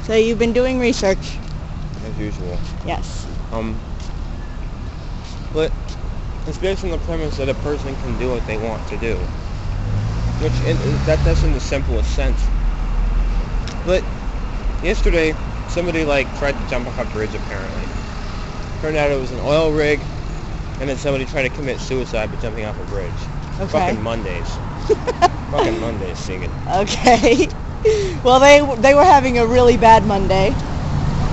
So you've been doing research. As usual. Yes. But it's based on the premise that a person can do what they want to do. Which, that's in the simplest sense. But yesterday, somebody tried to jump off a bridge apparently. Turned out it was an oil rig, and then somebody tried to commit suicide by jumping off a bridge. Okay. Fucking Mondays. Fucking Mondays, Segan. Okay. Well, they were having a really bad Monday.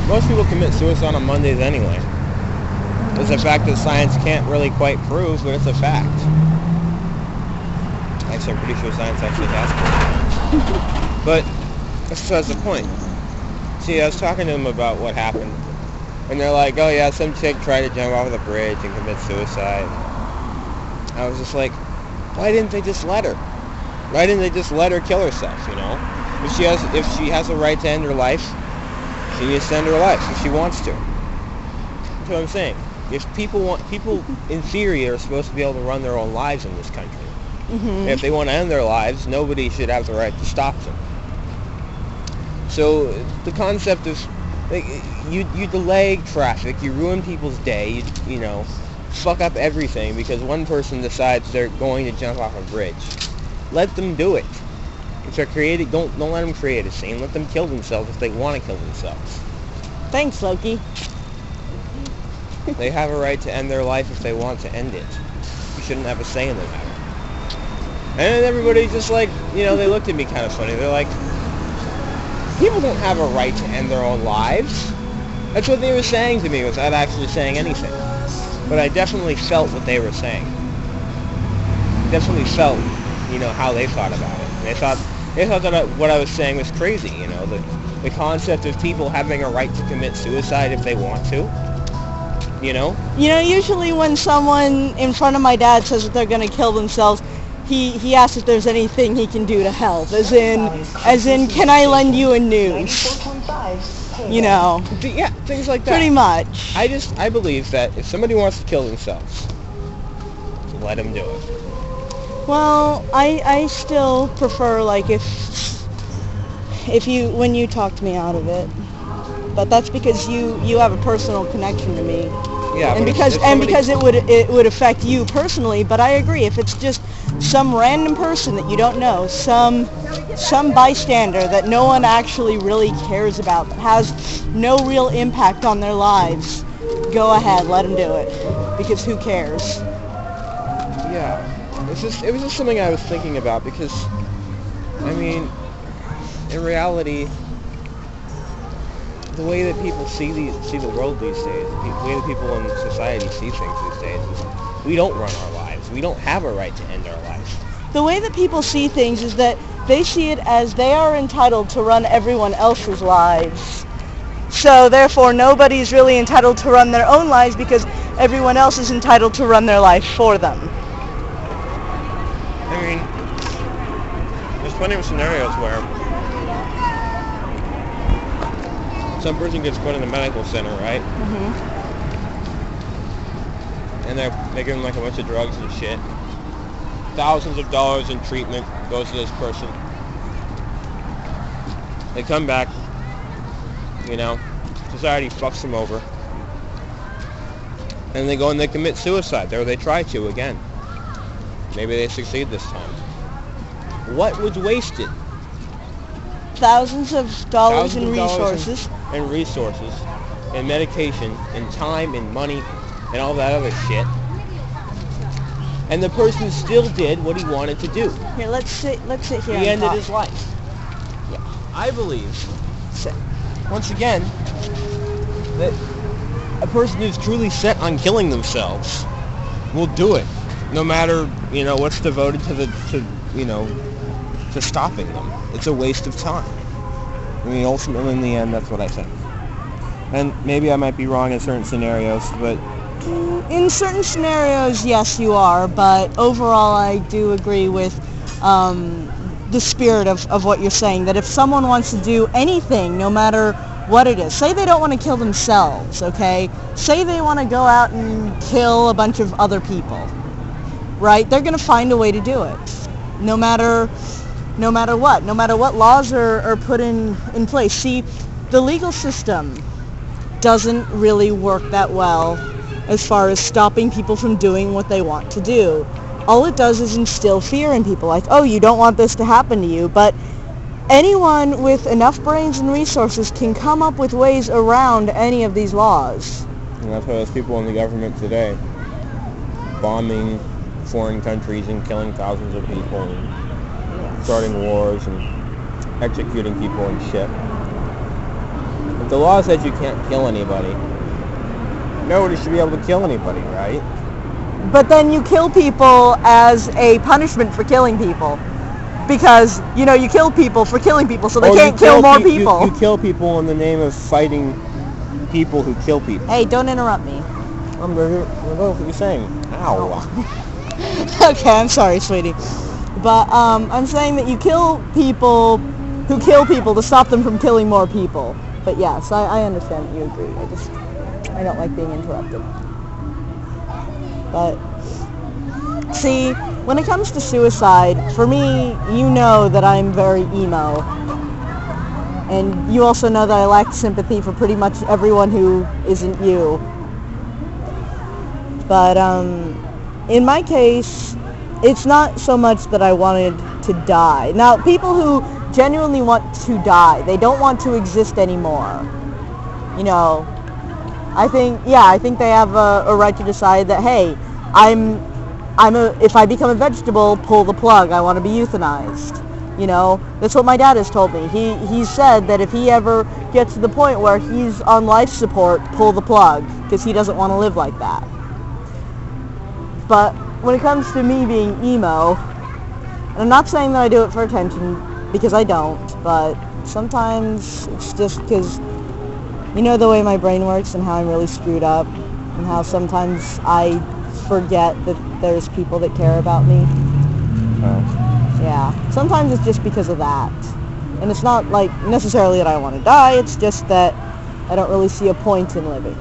Most people commit suicide on Mondays anyway. It's a fact that science can't really quite prove, but it's a fact. Actually, I'm pretty sure science actually has proof. But that's the point. See, I was talking to them about what happened, and they're like, oh yeah, some chick tried to jump off the bridge and commit suicide. I was just like, why didn't they just let her? Why didn't they just let her kill herself, you know? If she has a right to end her life, she needs to end her life if she wants to. That's what I'm saying. If people in theory are supposed to be able to run their own lives in this country. Mm-hmm. If they want to end their lives, nobody should have the right to stop them. So the concept of you delay traffic, you ruin people's day, you know, fuck up everything because one person decides they're going to jump off a bridge. Let them do it. If they're creating, don't let them create a scene. Let them kill themselves if they want to kill themselves. Thanks, Loki. They have a right to end their life if they want to end it. You shouldn't have a say in the matter. And everybody just they looked at me kind of funny. They're like, people don't have a right to end their own lives. That's what they were saying to me without actually saying anything. But I definitely felt what they were saying. Definitely felt, how they thought about it. They thought that what I was saying was crazy, the concept of people having a right to commit suicide if they want to. Usually when someone in front of my dad says that they're going to kill themselves, he asks if there's anything he can do to help. As in, can I lend you a noose? Yeah, things like that. Pretty much. I believe that if somebody wants to kill themselves, let them do it. Well, I still prefer when you talked me out of it. But that's because you have a personal connection to me. Yeah, and because it would affect you personally. But I agree, if it's just some random person that you don't know, some bystander that no one actually really cares about, that has no real impact on their lives, go ahead, let them do it. Because who cares? Yeah, it was just something I was thinking about because, in reality, the way that people see the world these days, the way that people in society see things these days is we don't run our lives. We don't have a right to end our life. The way that people see things is that they see it as they are entitled to run everyone else's lives. So therefore nobody's really entitled to run their own lives because everyone else is entitled to run their life for them. There's plenty of scenarios where some person gets put in a medical center, right? Mm-hmm. And they're given a bunch of drugs and shit. Thousands of dollars in treatment goes to this person. They come back, society fucks them over. And they go and they commit suicide, or they try to again. Maybe they succeed this time. What was wasted? Thousands of dollars in resources. And resources, and medication, and time, and money, and all that other shit. And the person still did what he wanted to do. Here, let's sit here. He ended talk. his life. Yeah. I believe, once again, that a person who's truly set on killing themselves will do it, no matter what's devoted to stopping them. It's a waste of time. Ultimately, in the end, that's what I think. And maybe I might be wrong in certain scenarios, but... In certain scenarios, yes, you are, but overall, I do agree with the spirit of what you're saying, that if someone wants to do anything, no matter what it is, say they don't want to kill themselves, okay? Say they want to go out and kill a bunch of other people, right? They're going to find a way to do it, no matter what laws are put in place. See, the legal system doesn't really work that well as far as stopping people from doing what they want to do. All it does is instill fear in people, like, oh, you don't want this to happen to you, but anyone with enough brains and resources can come up with ways around any of these laws. And that's why there's people in the government today bombing foreign countries and killing thousands of people and starting wars and executing people and shit. If the law says you can't kill anybody, nobody should be able to kill anybody, right? But then you kill people as a punishment for killing people. Because, you know, you kill people for killing people, so they can't kill more people. You kill people in the name of fighting people who kill people. Hey, don't interrupt me. I'm going to what are you saying? Ow. Okay, I'm sorry, sweetie. But I'm saying that you kill people who kill people to stop them from killing more people. But yes, I understand that you agree. I don't like being interrupted. But, see, when it comes to suicide, for me, you know that I'm very emo. And you also know that I lack sympathy for pretty much everyone who isn't you. But, in my case, it's not so much that I wanted to die. Now, people who genuinely want to die, they don't want to exist anymore. You know, I think they have a right to decide that, hey, if I become a vegetable, pull the plug. I want to be euthanized. You know, that's what my dad has told me. He said that if he ever gets to the point where he's on life support, pull the plug, because he doesn't want to live like that. But when it comes to me being emo, and I'm not saying that I do it for attention, because I don't, but sometimes it's just because, you know, the way my brain works and how I'm really screwed up, and how sometimes I forget that there's people that care about me. Yeah, sometimes it's just because of that. And it's not like necessarily that I want to die, it's just that I don't really see a point in living.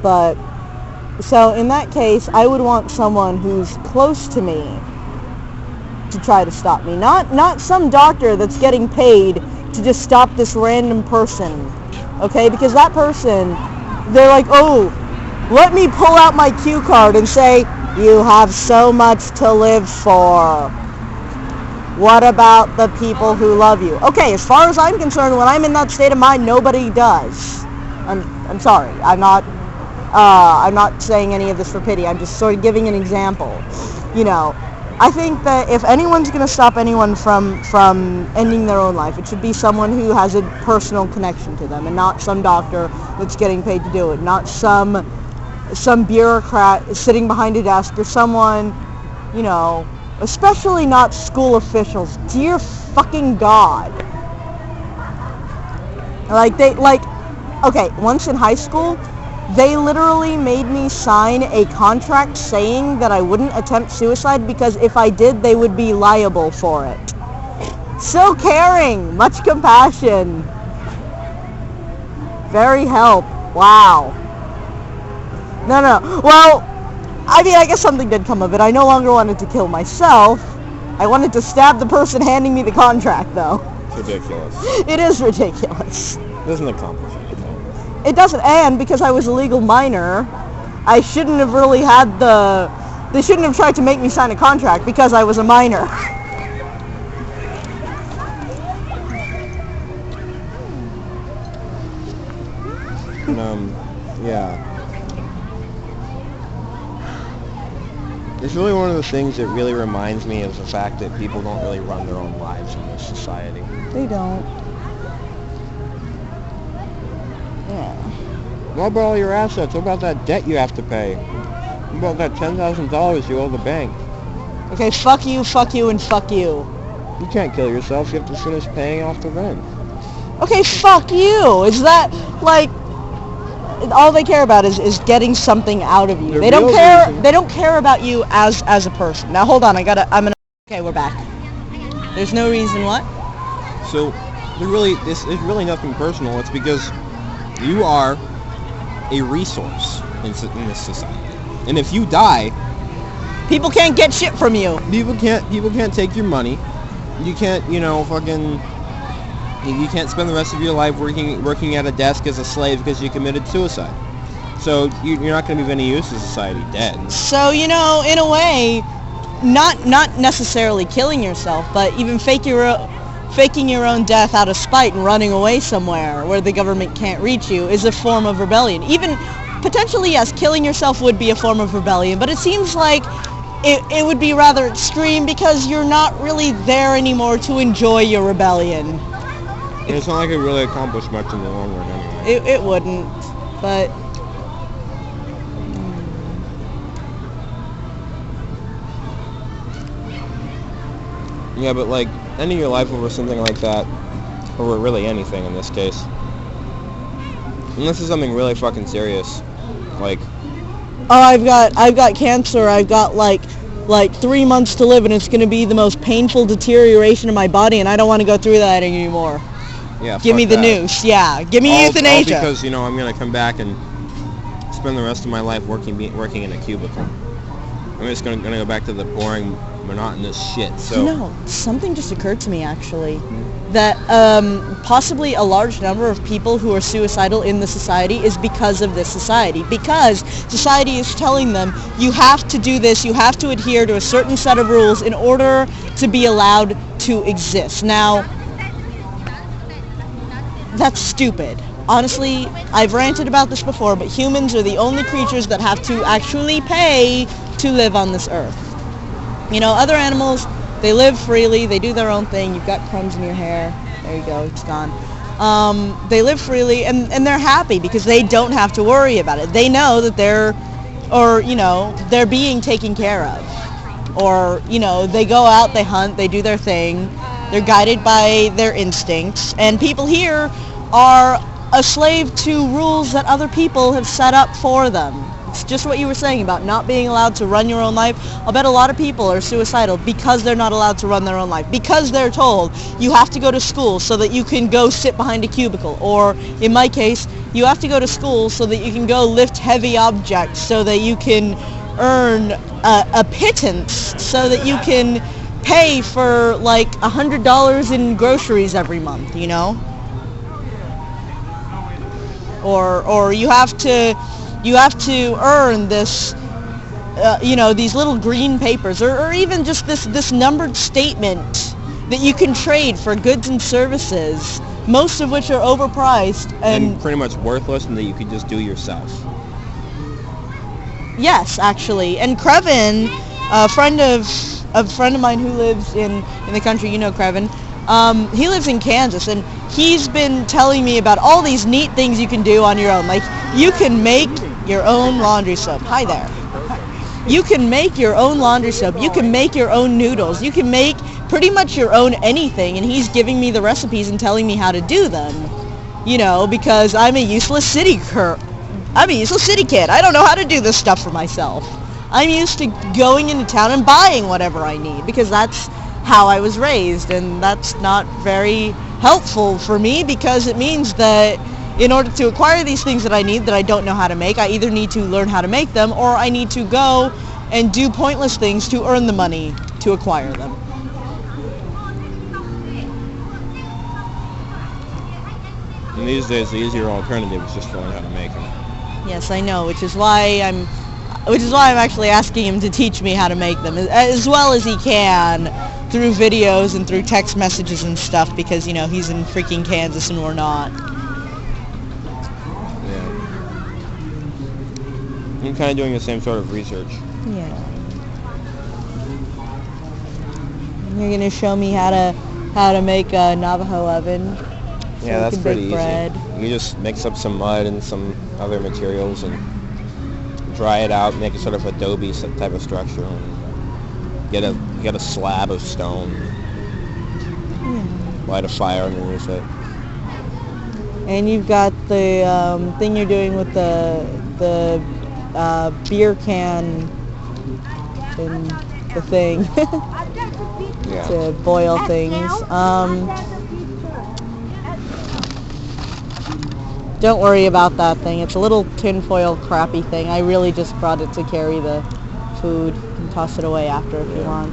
But, so in that case, I would want someone who's close to me to try to stop me. Not some doctor that's getting paid to just stop this random person. Okay, because that person, they're like, oh, let me pull out my cue card and say, you have so much to live for. What about the people who love you? Okay, as far as I'm concerned, when I'm in that state of mind, nobody does. I'm sorry. I'm not saying any of this for pity. I'm just sort of giving an example. You know, I think that if anyone's going to stop anyone from ending their own life, it should be someone who has a personal connection to them, and not some doctor that's getting paid to do it, not some bureaucrat sitting behind a desk, or someone, you know, especially not school officials. Dear fucking God. Okay, once in high school, they literally made me sign a contract saying that I wouldn't attempt suicide because if I did, they would be liable for it. So caring, much compassion, very help. Wow. No. Well, I mean, I guess something did come of it. I no longer wanted to kill myself. I wanted to stab the person handing me the contract, though. It's ridiculous. It is ridiculous. It doesn't accomplish anything. It doesn't, and because I was a legal minor, I shouldn't have really had they shouldn't have tried to make me sign a contract because I was a minor. Yeah. It's really one of the things that really reminds me of the fact that people don't really run their own lives in this society. They don't. Yeah. What about all your assets? What about that debt you have to pay? What about that $10,000 you owe the bank? Okay, fuck you, and fuck you. You can't kill yourself. You have to finish paying off the rent. Okay, fuck you. Is that, like, all they care about is getting something out of you. They don't care about you as a person. Now hold on, okay, we're back. There's no reason what? So this is really nothing personal. It's because you are a resource in this society. And if you die, people can't get shit from you. People can't take your money. You can't, fucking You can't spend the rest of your life working at a desk as a slave because you committed suicide. So you're not going to be of any use to society dead. So, in a way, not necessarily killing yourself, but even faking your own death out of spite and running away somewhere where the government can't reach you is a form of rebellion. Even potentially, yes, killing yourself would be a form of rebellion, but it seems like it would be rather extreme because you're not really there anymore to enjoy your rebellion. And it's not like it really accomplished much in the long run anyway. It wouldn't, but... Yeah, but like ending your life over something like that, or really anything in this case, unless it's something really fucking serious, like, oh, I've got cancer. I've got like 3 months to live, and it's going to be the most painful deterioration of my body, and I don't want to go through that anymore. yeah, Give me the noose. Yeah, give me euthanasia. All because I'm gonna come back and spend the rest of my life working in a cubicle. I'm just gonna go back to the boring, monotonous shit. So something just occurred to me actually, that possibly a large number of people who are suicidal in the society is because of this society. Because society is telling them, you have to do this, you have to adhere to a certain set of rules in order to be allowed to exist. Now, that's stupid. Honestly, I've ranted about this before, but humans are the only creatures that have to actually pay to live on this earth. Other animals, they live freely, they do their own thing. You've got crumbs in your hair. There you go, it's gone. They live freely, and they're happy because they don't have to worry about it. They know that they're being taken care of. Or, they go out, they hunt, they do their thing. They're guided by their instincts. And people here are a slave to rules that other people have set up for them. It's just what you were saying about not being allowed to run your own life. I'll bet a lot of people are suicidal because they're not allowed to run their own life. Because they're told you have to go to school so that you can go sit behind a cubicle. Or, in my case, you have to go to school so that you can go lift heavy objects, so that you can earn a pittance, so that you can pay for like $100 in groceries every month, Or you have to earn this, these little green papers, or even just this numbered statement that you can trade for goods and services, most of which are overpriced and pretty much worthless, and that you could just do yourself. Yes, actually. And Krevin, a friend of mine who lives in the country, Krevin, he lives in Kansas, and he's been telling me about all these neat things you can do on your own. Like, you can make your own laundry soap. Hi there. You can make your own laundry soap. You can make your own noodles. You can make pretty much your own anything, and he's giving me the recipes and telling me how to do them. Because I'm a useless city kid. I don't know how to do this stuff for myself. I'm used to going into town and buying whatever I need because that's how I was raised, and that's not very helpful for me because it means that in order to acquire these things that I need that I don't know how to make, I either need to learn how to make them or I need to go and do pointless things to earn the money to acquire them. And these days, the easier alternative is just to learn how to make them. Yes, I know, which is why I'm actually asking him to teach me how to make them as well as he can through videos and through text messages and stuff because, he's in freaking Kansas and we're not. Yeah. I'm kind of doing the same sort of research. Yeah. You're going to show me how to make a Navajo oven. So yeah, that's pretty easy. Bread. You just mix up some mud and some other materials and dry it out, make a sort of adobe type of structure, and get a slab of stone, light a fire underneath it. And you've got the thing you're doing with the beer can and the thing Yeah. to boil things. Don't worry about that thing. It's a little tinfoil crappy thing. I really just brought it to carry the food and toss it away after if you want.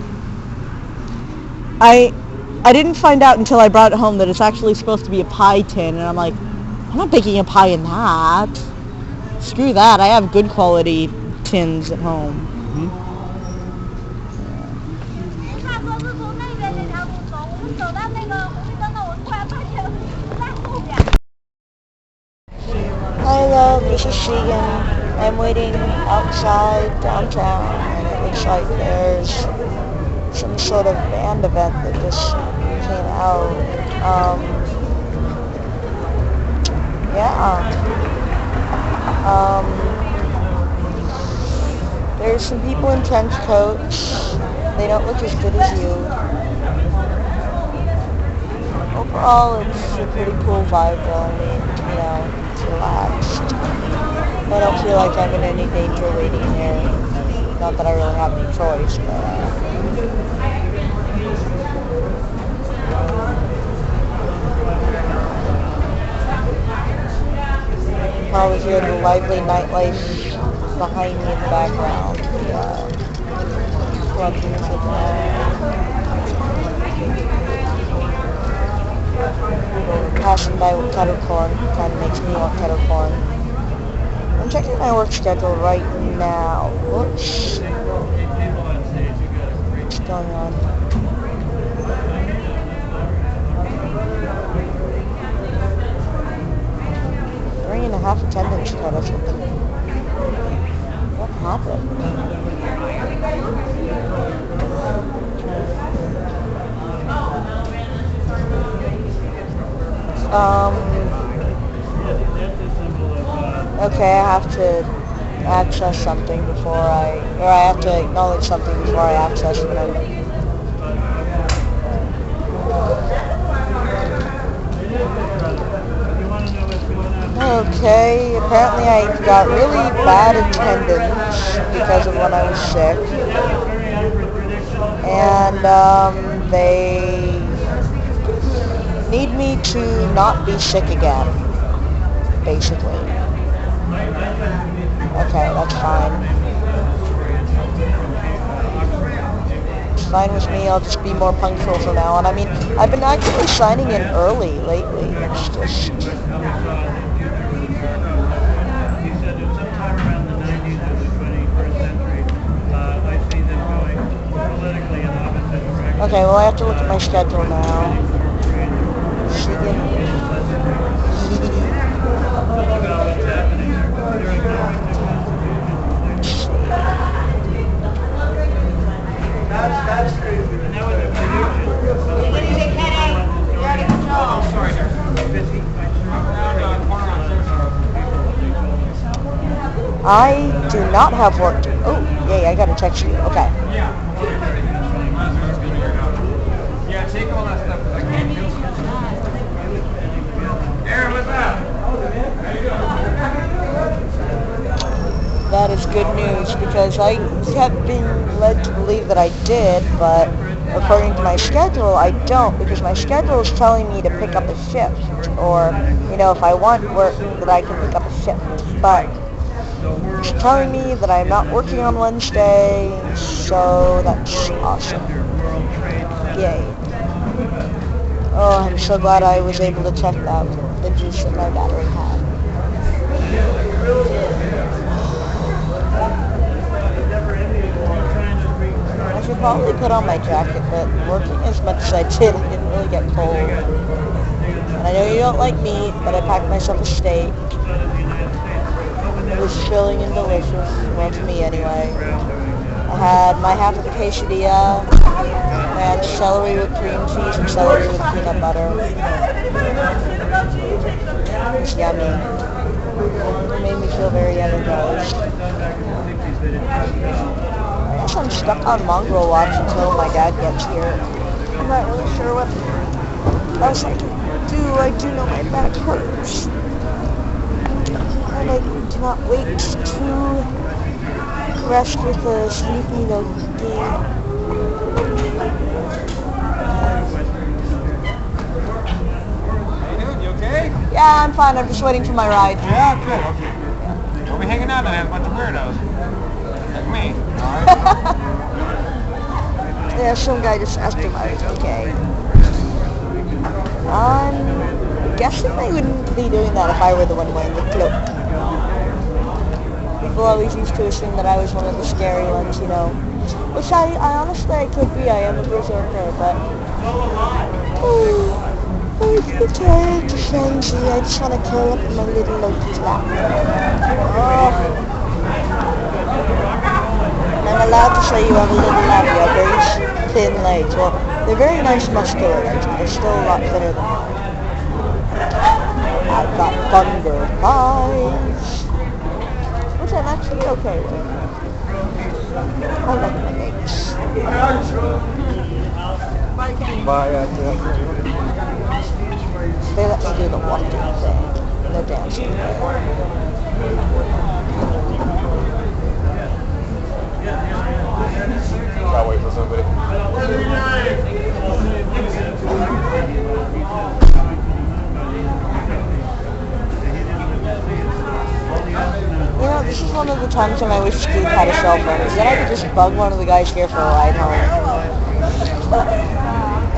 I didn't find out until I brought it home that it's actually supposed to be a pie tin, and I'm like, I'm not baking a pie in that. Screw that. I have good quality tins at home. Hello, this is Segan. I'm waiting outside downtown, and it looks like there's some sort of band event that just came out. Yeah. There's some people in trench coats. They don't look as good as you. Overall, it's a pretty cool vibe though. I mean, it's relaxed. I don't feel like I'm in any danger waiting here. Not that I really have any choice, but probably hear the lively nightlife behind me in the background. Club music passing by with kettle corn kind of makes me want kettle corn. I'm checking my work schedule right now. Whoops. What's going on? 3.5 attendance credits. What happened? Okay, I have to access something or I have to acknowledge something before I access it. Okay, apparently I got really bad attendance because of when I was sick. And, they need me to not be sick again, basically. Okay, that's fine. It's fine with me, I'll just be more punctual from now on. I mean, I've been actually signing in early lately. It's just... Okay, well I have to look at my schedule now. I do not have work. Oh, yay, I gotta text you. Okay. Yeah, take all that stuff because I can't do it. Aaron, what's up? That is good news because I have been led to believe that I did, but according to my schedule, I don't because my schedule is telling me to pick up a shift or, if I want work that I can pick up a shift. But it's telling me that I'm not working on Wednesday, so that's awesome. Yay. Oh, I'm so glad I was able to check that with the juice that my battery had. I should probably put on my jacket, but working as much as I did, I didn't really get cold. And I know you don't like meat, but I packed myself a steak. It was filling and delicious, well to me anyway. I had my half of the quesadilla. I had celery with cream cheese and celery with peanut butter. It's yummy. It made me feel very energized. I guess I'm stuck on mongrel watch until my dad gets here. I'm not really sure what else I can do. I do know my back hurts. And I cannot wait to rest with a sleepy Loki. Yeah, I'm fine. I'm just waiting for my ride. Yeah, good. Okay. Don't be hanging out and have a bunch of weirdos. Like me. All right. Yeah, some guy just asked if I was okay. I'm guessing they wouldn't be doing that if I were the one wearing the cloak. People always used to assume that I was one of the scary ones, you know. Which I honestly I could be. I am a berserker, but I get tired to frenzy. I just want to curl up in my little Loki's lap. And I'm allowed to say you have a little lap. You have very thin legs. Well, they're very nice muscular legs, but they're still a lot thinner than mine. I've got thunder thighs, which I'm actually okay with. I like my legs. They let me do the walking thing, the dancing thing. I'll wait for somebody. You know, this is one of the times when I wish Steve had a cell phone, because then I could just bug one of the guys here for a ride home.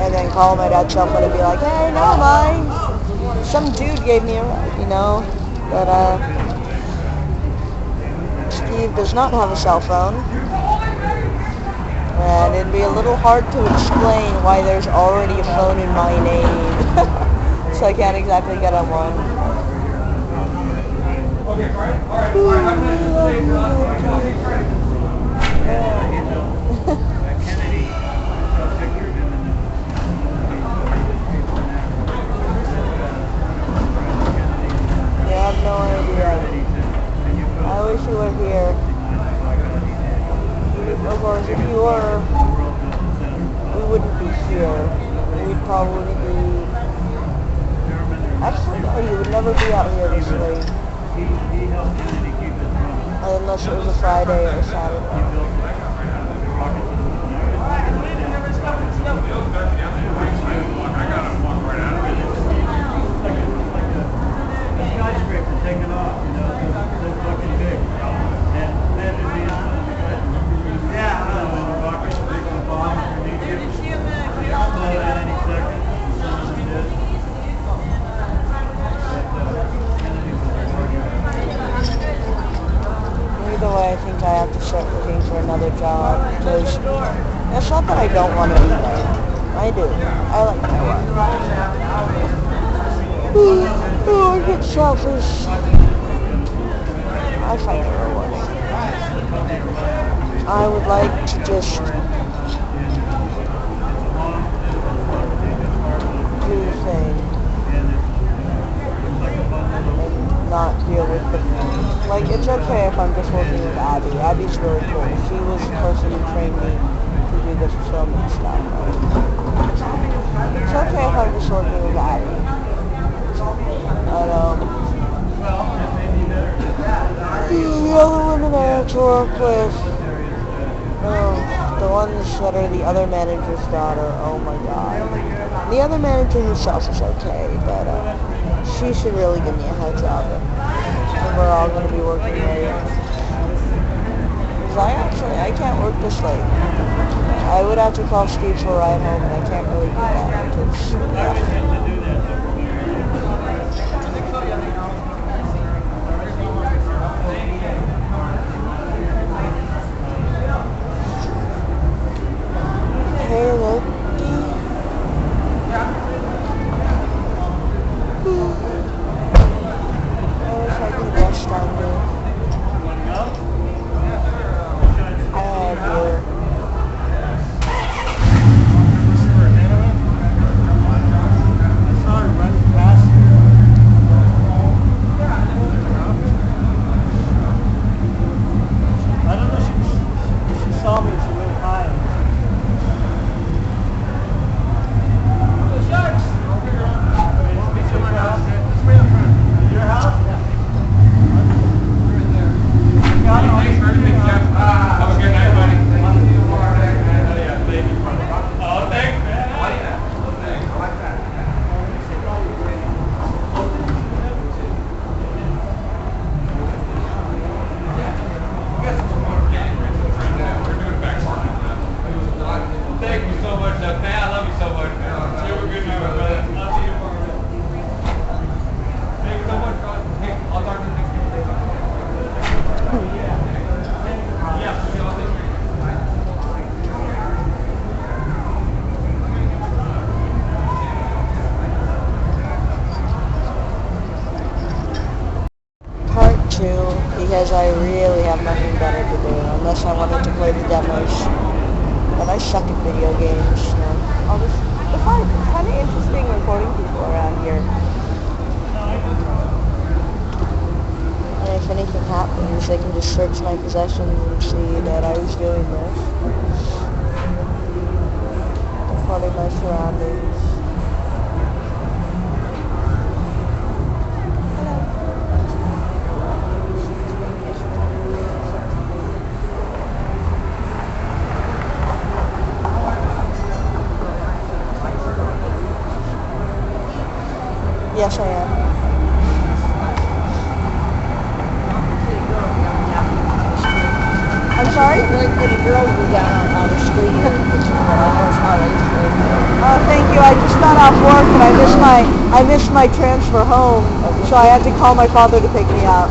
And then call my dad's cell phone and be like, hey, never mind. Some dude gave me a ride, you know. But, Steve does not have a cell phone. And it'd be a little hard to explain why there's already a phone in my name. So I can't exactly get him one. I have no idea. I wish you were here. Of course, if you were, we wouldn't be here. We'd probably be... Actually, no, you would never be out here this late. Unless it was a Friday or a Saturday. Either way, I think I have to start looking for another job, because it's not that I don't want to be there. I do. I like my work. Oh, I get selfish. I find it rewarding. I would like to just do the thing and not deal with the... Like, it's okay if I'm just working with Abby. Abby's really cool. She was the person who trained me to do the fulfillment stuff. It's okay if I'm just working with Abby. But, the other women I have to work with, the ones that are the other manager's daughter, oh my god. The other manager herself is okay, but, she should really give me a heads up. And we're all going to be working late. Because I can't work this late. I would have to call Steve for a ride home, and I can't really do that. Because, yeah. Hey, Loki. I wish I could rest on you. I have you. Sorry, wanting to play the demos. But I suck at video games. So I'll just, it's kind of interesting recording people around here. And if anything happens, they can just search my possessions and see that I was doing this. Recording my surroundings. Yes, I am. I'm sorry? Really pretty girls go down on the street here. Thank you. I just got off work and I missed my transfer home, so I had to call my father to pick me up.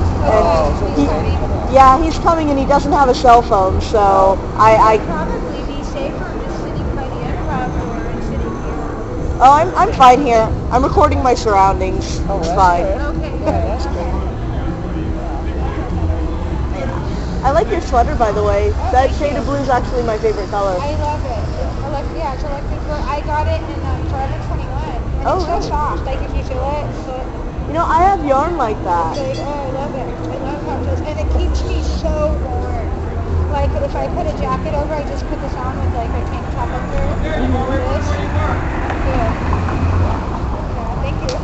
And he's coming and he doesn't have a cell phone, so I Probably be safer just sitting by the improv or sitting here. Oh, I'm fine here. I'm recording my surroundings. Oh, It's that's fine. good. Okay, good. Yeah, that's good. I like your sweater, by the way. That shade of blue is actually my favorite color. I love it. It's electric. I got it in Forever 21. And Oh, it's so really? soft. Like if you feel it, You know, I have yarn like that. like, oh, I love it. I love how it feels. And it keeps me so warm. Like if I put a jacket over, I just put this on with like a tank top under this. Good. Yeah, thank you.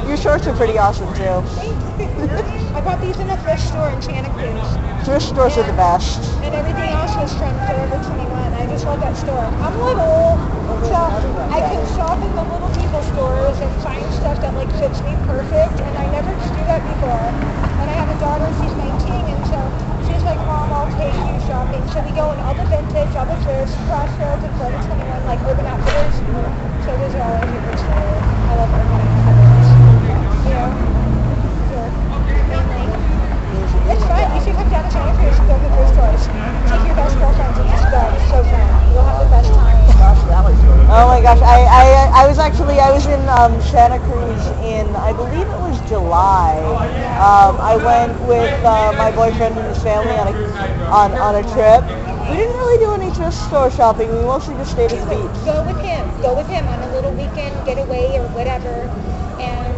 Your shorts are pretty awesome, too. I bought these in a thrift store in Santa Cruz. Thrift stores are the best. And everything else was from Forever 21. I just love that store. I'm little, so I can shop in the little people stores and find stuff that like fits me perfect. And I never used to do that before. And I have a daughter, she's 19, and so she's like, Mom, I'll take you shopping. So we go in all the vintage, all the thrifts, Crossroads, and Forever 21, like Urban Outfitters. So those are all my favorite stores. I love Urban Outfitters. You know, mainly. It's fun. You should come down to Santa Cruz and go to the thrift stores. Take your best girlfriends and just go. It's so fun. You'll have the best time. Oh my gosh, I was in Santa Cruz in, I believe it was July. I went with my boyfriend and his family on a trip. We didn't really do any thrift store shopping. We mostly just stayed at the beach. Go with him. Go with him on a little weekend getaway or whatever, and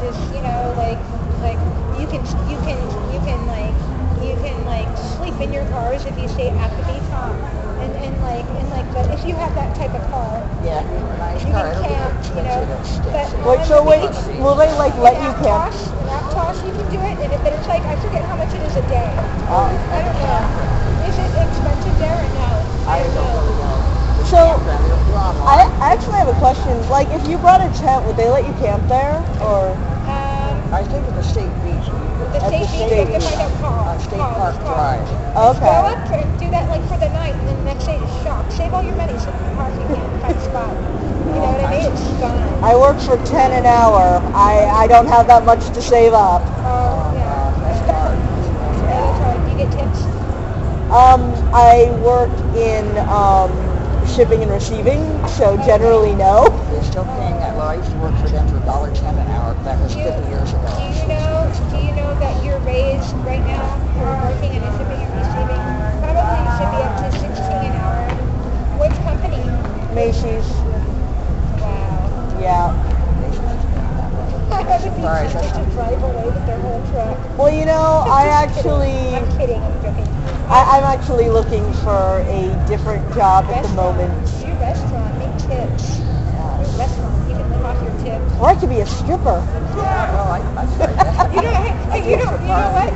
just like you can sleep in your cars if you stay at the beach, but if you have that type of car, Yeah, nice you car. can It'll be camp, expensive. but Wait, on so the wait, beach, will they like let you camp? Laptops, you can do it, but it's like I forget how much it is a day. Oh. I don't know. Is it expensive there or no? I don't know. So, I actually have a question. Like, if you brought a tent, would they let you camp there, or? I think of the state beach. The At the state beach, state you have to find out On State Park Drive. Go Okay. up and do that like for the night, and then the next day just shop. Save all your money so you can park and find a spot. You know what I mean? It's fun. I work for 10 an hour. I don't have that much to save up. Oh, yeah. That's hard. Yeah, that's right. Do you get tips? I work in shipping and receiving, so generally no. They're still paying that. Well, I used to work for them for $1.10 an hour. That was 50 years ago. Do you know that your raise right now for working in a shipping and receiving probably should be up to 16 an hour? Which company? Macy's, Wow. yeah. I would be tempted to drive away with their whole truck. Well, you know, I'm kidding, I'm joking. I'm actually looking for a different job at the moment. Your restaurant, make tips. Your restaurant, you can live off your tips. Or I could be a stripper. Well, I tried that. You know what?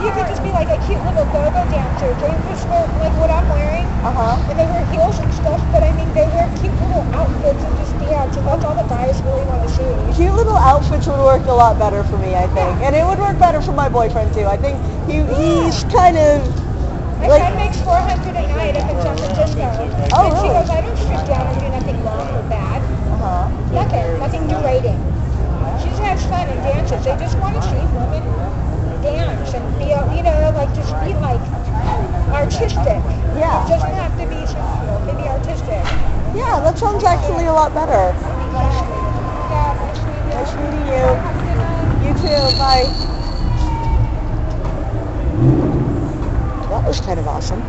You could just be like a cute little go-go dancer. They just wear like what I'm wearing, and they wear heels and stuff. But I mean, they wear cute little outfits and just dance, and that's all the guys really want to see. Cute little outfits would work a lot better for me, I think. And it would work better for my boyfriend, too. I think he's kind of... My friend makes $400 a night up in San Francisco. Oh, and she really? goes, I don't strip down and do nothing wrong or bad. Nothing degrading. She just has fun and dances. They just want to see women dance and be, just be like artistic. Yeah. It doesn't have to be sensual. It can be artistic. Yeah, that sounds actually a lot better. Nice meeting you. Yeah, nice meeting you. Nice meeting you. Have a good night. You too. Bye. That was kind of awesome.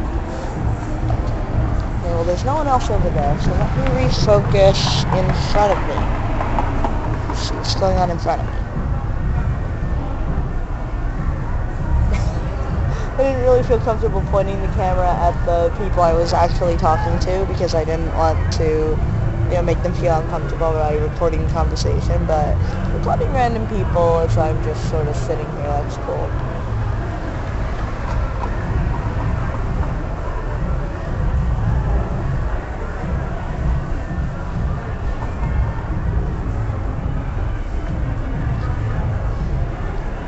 Okay, well, there's no one else over there, so let me refocus in front of me. See what's going on in front of me. I didn't really feel comfortable pointing the camera at the people I was actually talking to because I didn't want to, make them feel uncomfortable by recording the conversation, but recording random people as I'm just sort of sitting here, that's cool.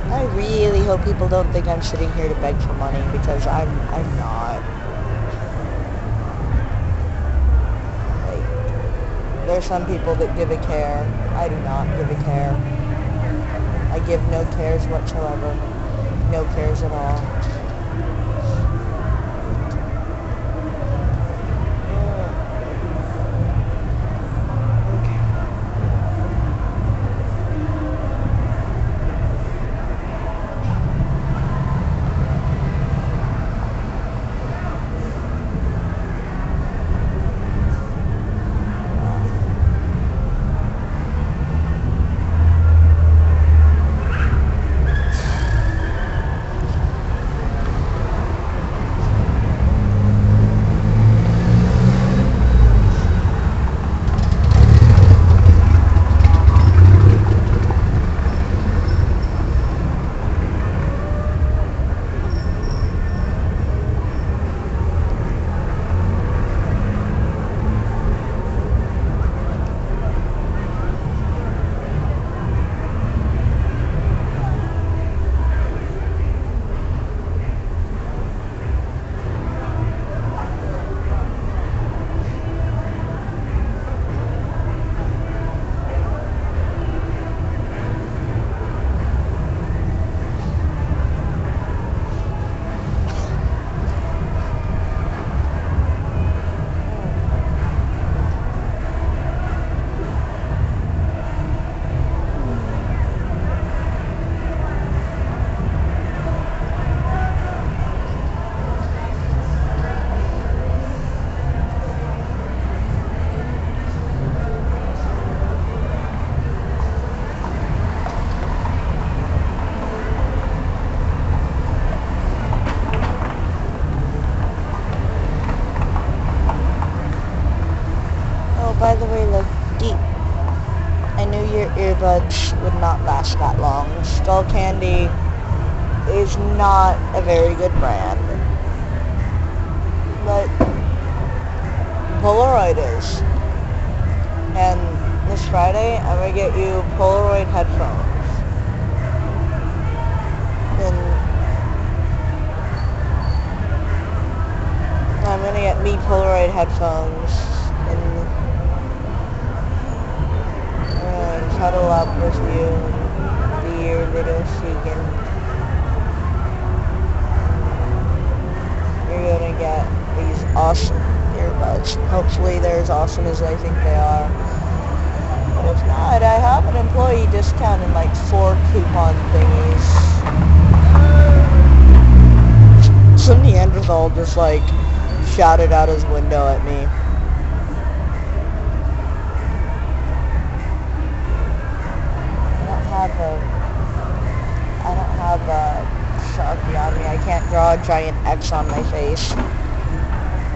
I really hope people don't think I'm sitting here to beg for money because I'm not. Like, there are some people that give a care. I do not give a care. I give no cares whatsoever. No cares at all. By the way, Loki, I knew your earbuds would not last that long. Skull Candy is not a very good brand, but Polaroid is. And this Friday, I'm going to get you Polaroid headphones. And I'm going to get me Polaroid headphones and cuddle up with you and be your little vegan. You're gonna get these awesome earbuds. Hopefully they're as awesome as I think they are. But if not, I have an employee discount in like 4 coupon thingies. Some Neanderthal just like shouted out his window at me. I don't have a Sharpie on me. I can't draw a giant X on my face.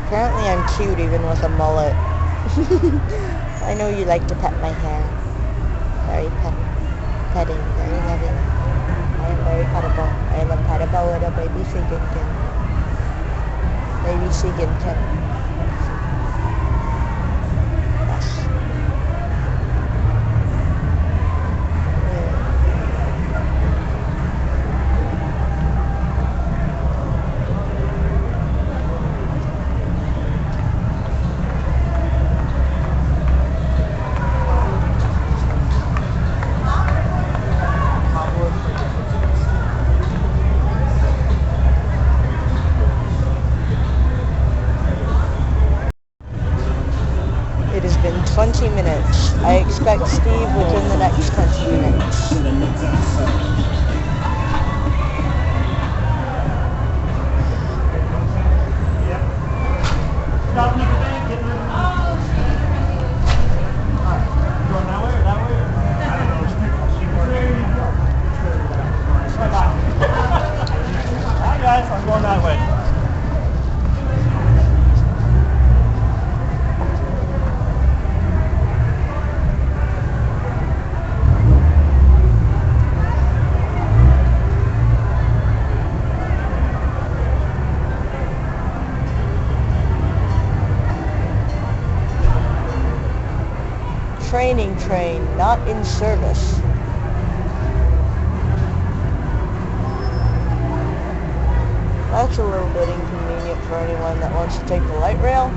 Apparently I'm cute even with a mullet. I know you like to pet my hair. Very petting, very loving. I am very pettable. I am a pettable little baby Seaginkin. Baby Seaginkin. leave within the next 20 minutes. Going that way or that way? I don't know. There you go. Hi guys, I'm going that way. Training train, not in service. That's a little bit inconvenient for anyone that wants to take the light rail.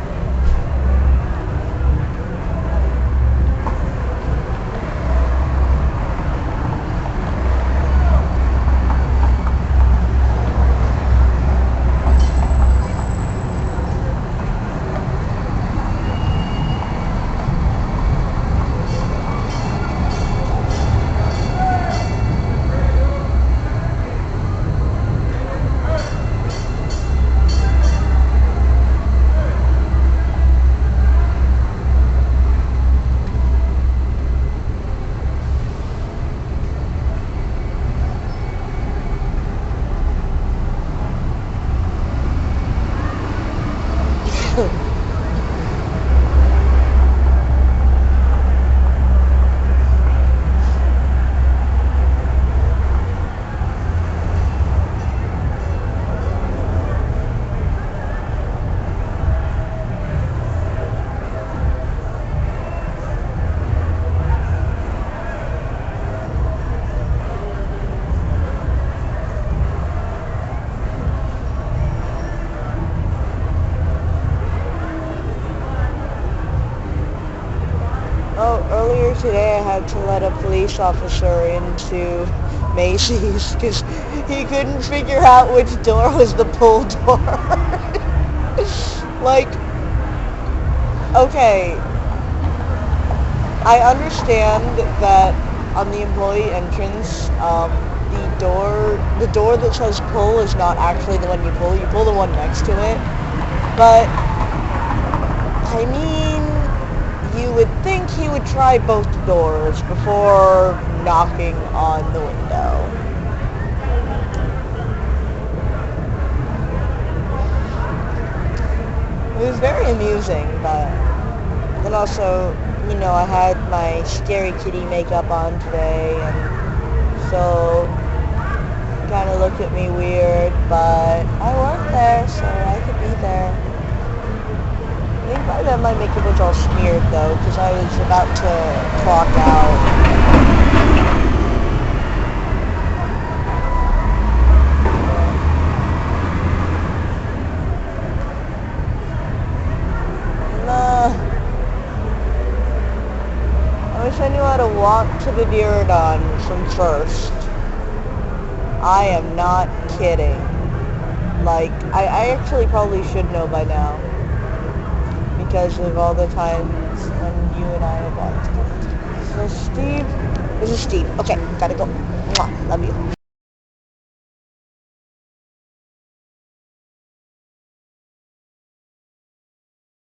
Oh, earlier today I had to let a police officer into Macy's because he couldn't figure out which door was the pull door. Like, okay, I understand that on the employee entrance, the door that says pull is not actually the one you pull the one next to it, but I mean, you would think he would try both doors before knocking on the window. It was very amusing, but then also, you know, I had my scary kitty makeup on today, and so kind of looked at me weird, but I worked there, so I could be there. I think by then my makeup was all smeared though, because I was about to clock out. I wish I knew how to walk to the Diridon from first. I am not kidding. Like, I actually probably should know by now. Because of all the times when you and I have walked. So Steve? This is Steve. Okay, gotta go. Mwah, love you.